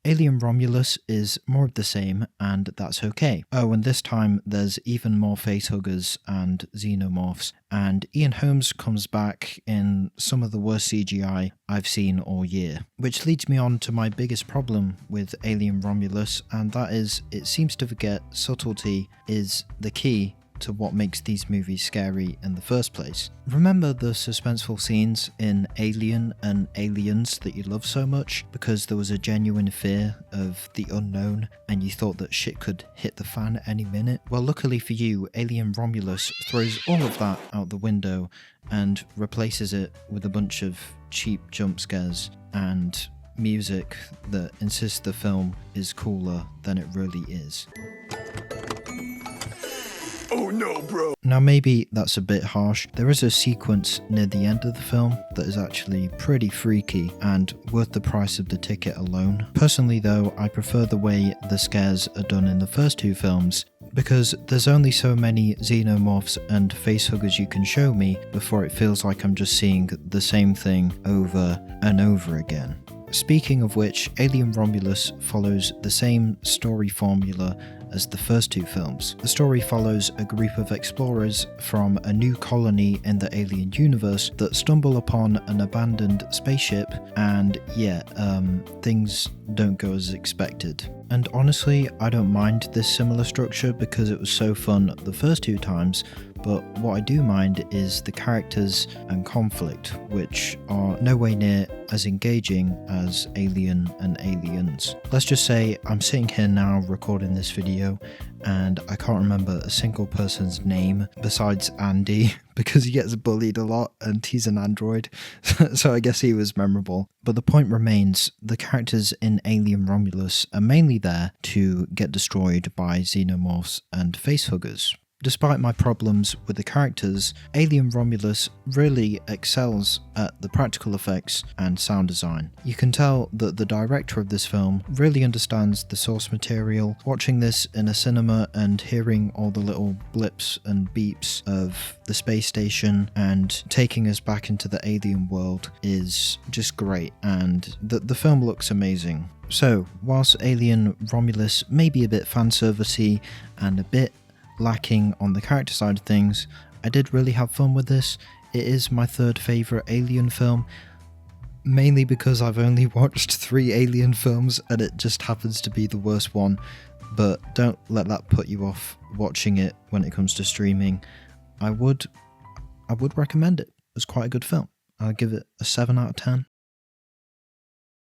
Alien Romulus is more of the same, and that's okay. Oh, and this time there's even more facehuggers and xenomorphs, and Ian Holmes comes back in some of the worst CGI I've seen all year. Which leads me on to my biggest problem with Alien Romulus, and that is it seems to forget subtlety is the key to what makes these movies scary in the first place. Remember the suspenseful scenes in Alien and Aliens that you love so much because there was a genuine fear of the unknown and you thought that shit could hit the fan at any minute? Well, luckily for you, Alien Romulus throws all of that out the window and replaces it with a bunch of cheap jump scares and music that insists the film is cooler than it really is. Oh no, bro! Now maybe that's a bit harsh. There is a sequence near the end of the film that is actually pretty freaky and worth the price of the ticket alone. Personally though, I prefer the way the scares are done in the first two films because there's only so many xenomorphs and facehuggers you can show me before it feels like I'm just seeing the same thing over and over again. Speaking of which, Alien Romulus follows the same story formula as the first two films. The story follows a group of explorers from a new colony in the alien universe that stumble upon an abandoned spaceship and things don't go as expected. And honestly, I don't mind this similar structure because it was so fun the first two times, but what I do mind is the characters and conflict, which are nowhere near as engaging as Alien and Aliens. Let's just say I'm sitting here now recording this video and I can't remember a single person's name besides Andy because he gets bullied a lot and he's an android, so I guess he was memorable. But the point remains, the characters in Alien Romulus are mainly there to get destroyed by xenomorphs and facehuggers. Despite my problems with the characters, Alien Romulus really excels at the practical effects and sound design. You can tell that the director of this film really understands the source material. Watching this in a cinema and hearing all the little blips and beeps of the space station and taking us back into the alien world is just great, and the film looks amazing. So, whilst Alien Romulus may be a bit fanservice-y and a bit lacking on the character side of things, I did really have fun with this. It is my third favourite Alien film, mainly because I've only watched 3 Alien films and it just happens to be the worst one, but don't let that put you off watching it when it comes to streaming. I would recommend it. It's quite a good film. I'll give it a 7 out of 10.